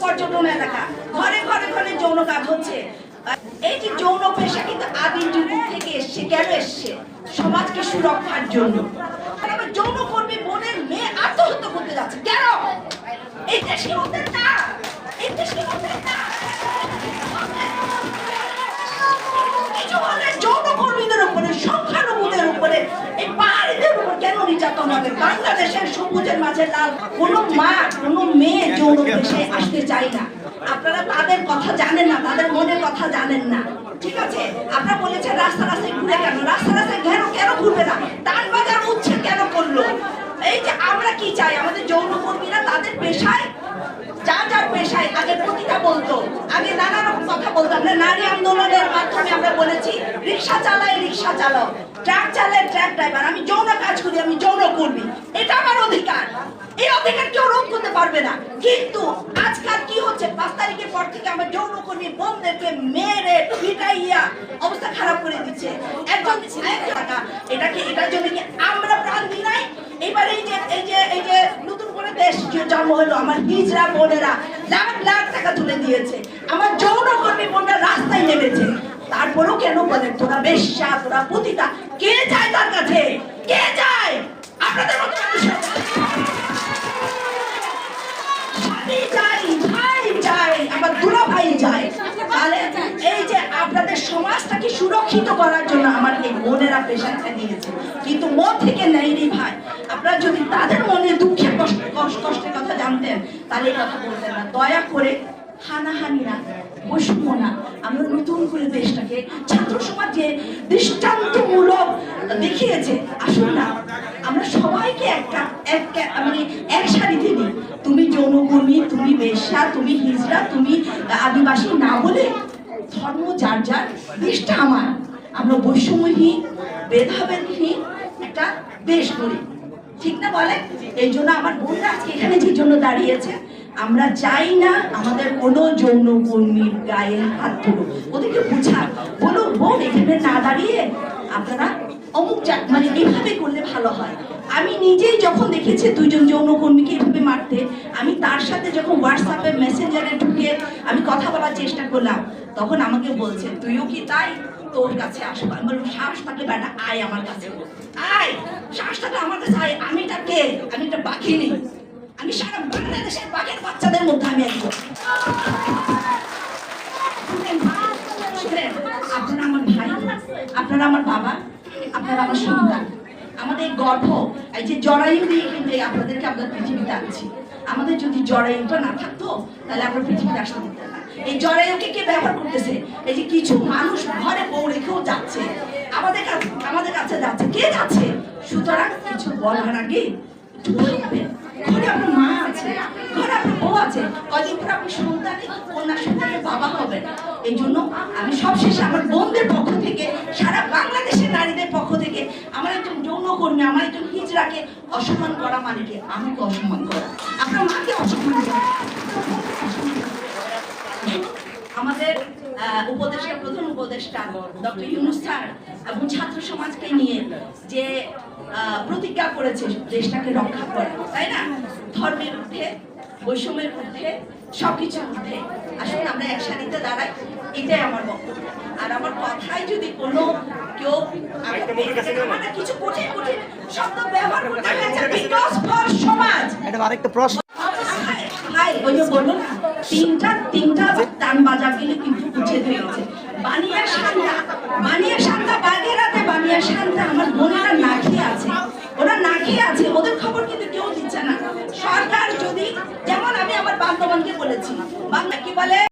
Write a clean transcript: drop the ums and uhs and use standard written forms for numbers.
পর্যটন এলাকা, ঘরে ঘরে ঘরে যৌন কাজ হচ্ছে। এই যে যৌন পেশা কিন্তু আদিম যুগ থেকে এসছে। কেন এসছে? সমাজকে সুরক্ষার জন্য। যৌন কর্মী বোনের মেয়ে আত্মহত্যা করতে যাচ্ছে কেন? এই দেশে ওদের না, এই দেশে ওদের না। যৌন কর্মীদের উপরে, সংখ্যালঘুদের উপরে, এই পাহাড়িদের উপর কেন নির্যাতন হবে? বাংলাদেশের সবুজের মাঝে লাল কোনো মা, কোনো মেয়ে যৌন পেশায় আসতে চায় না। আপনারা তাদের কথা জানেন না, তাদের মনের কথা জানেন না। ঠিক আছে, আপনারা বলেছেন রাস্তা রাস্তায় ঘুরে কেন? রাস্তা রাস্তায় কেন ঘুরবে না? টান বাজার উচ্ছে কেন করলো? এই যে আমরা কি চাই? আমাদের যৌন কর্মীরা তাদের পেশায়, যার পেশায় আগে প্রতিটা বলতো, আগে নানা রকম কথা বলতো। আমরা নারী আন্দোলনের মাধ্যমে আমরা বলেছি রিক্সা চালায় রিক্সা চালাও, ট্রাক চালায় ট্রাক ড্রাইভার। আমি যৌন কাজ করি, আমি যৌন কর্মী, এটা আমার অধিকার। এই অধিকার কেউ রোধ করতে পারবে না। কিন্তু আজকাল কি হচ্ছে? 5 তারিখের পর থেকে আমার যৌন কর্মী বোনদেরকে মেরে পিটাইয়া অবস্থা খারাপ করে দিচ্ছে। একজন এটার জন্য কি আমরা প্রাণ দিই নাই? এবার এই যে নতুন করে দেশ জন্ম হলো, আমার হিজড়া বোনেরা লাখ লাখ টাকা তুলে দিয়েছে, আমার যৌন কর্মী বোনরা রাস্তায় নেমেছে। তারপরেও কেন বলেন তোরা বেশ্যা, তোরা পতিতা? কে যায় তার কাছে? কে যায়? আপনাদের মতো মানুষ আমার দুলা ভাই যায়। তাহলে এই যে আপনাদের সমাজটাকে সুরক্ষিত করার জন্য আমার এই বোনেরা পেশাটা নিয়েছে, কিন্তু মন থেকে নেই রে ভাই। আপনারা যদি তাদের মনে দুঃখের কষ্টের কথা জানতেন তাহলে এই কথা বলতেন না। দয়া করে হানাহানি না, বৈষম্য না। আমরা নতুন করে দেশটাকে ছাত্র সমাজ যে দৃষ্টান্তমূলক দেখিয়েছে, আসুন না আমরা সবাইকে মানে এক সারিতে নিই। তুমি যৌনকর্মী, তুমি বেশ্যা, তুমি হিজড়া, তুমি আদিবাসী না বলে ধর্ম যার যার, দেশটা আমার। আমরা বৈষম্যহীন, ভেদাভেদহীন একটা দেশ করি, ঠিক না বলেন? এই জন্য আমার বোনরা আজকে এখানে যে জন্য দাঁড়িয়েছে, আমরা চাই না আমাদের কোনো যৌন কর্মীর গায়ে হাত তুলো। ওদেরকে বুঝা বলো, বোন এখানে না দাঁড়িয়ে আপনারা অমুক মানে এভাবে করলে ভালো হয়। আমি নিজেই যখন দেখেছি 2 জন যৌনকর্মীকে এভাবে মারতে, আমি তার সাথে যখন হোয়াটসঅ্যাপে মেসেঞ্জারে ঢুকে আমি কথা বলার চেষ্টা করলাম, তখন আমাকে বলছে তুইও কি তাই? তোর কাছে আসবো। আমি বললাম সাহস থাকলে বেটা আয় আমার কাছে, আয়, সাহস থাকলে আমার কাছে আয়। আমি এটা কে? আমি একটা বাঘিনী, আমি সারা বাংলাদেশের বাঘের বাচ্চাদের মধ্যে আমি একজন। আপনারা আমার ভাই, আপনারা আমার বাবা, আপনারা আমার সন্তান, আমাদের গর্ভ। এই যে জরায়ু দিয়ে কিন্তু আপনাদেরকে আমরা পৃথিবীতে আনছি। আমাদের যদি জরায়ুটা না থাকতো তাহলে আমরা পৃথিবীতে আসতে দিতাম না। এই জরায়ুকে কে ব্যবহার করতেছে? এই যে কিছু মানুষ ঘরে বউ রেখেও যাচ্ছে, আমাদের কাছে যাচ্ছে। কে যাচ্ছে? সুতরাং কিছু বলার আগে একটু ভাববেন। ঘরে আপনার মা আছে, ঘরে আপনার বউ আছে, কদিন পর আপনি সন্তানের, কন্যা সন্তানের বাবা হবেন। এই জন্য আমি সবশেষে আমার বোনদের পক্ষ থেকে, সারা বাংলাদেশের নারীদের পক্ষ থেকে, আমার একজন যৌনকর্মী, আমার একজন হিজড়াকে অসম্মান করা মানে কি? আমাকে অসম্মান করা, আপনার মাকে অসম্মান করা। আমাদের উপদেষ্টা, প্রধান উপদেষ্টা ডক্টর ইউনূস স্যার এবং ছাত্র সমাজকে নিয়ে যে প্রতিজ্ঞা করেছে দেশটাকে রক্ষা করে, তাই না? ধর্মের ঊর্ধ্বে, বৈষম্যের ঊর্ধ্বে, সবকিছুর ঊর্ধ্বে আসলে আমরা এক সারিতে দাঁড়াই। এটাই আমার বক্তব্য। আর আমার কথায় যদি কোনো কেউ কিছু কঠিন কঠিন শব্দ ব্যবহার করতে হয়েছে, বিকজ ফর সমাজ। এটা আরেকটা প্রশ্ন, ওই যে বলুন তিনটা টান বাজা গেলে কিন্তু উচ্ছেদ হয়ে গেছে। বানিয়া শান্তা বাগেরাতে বানিয়া শান্তা, আমার বোনেরা না খেয়ে আছে, ওরা না খেয়ে আছে, ওদের খবর কিন্তু কেউ দিচ্ছে না। সরকার যদি, যেমন আমি আমার বান্ধবনকে বলেছি, বাংলা কি বলে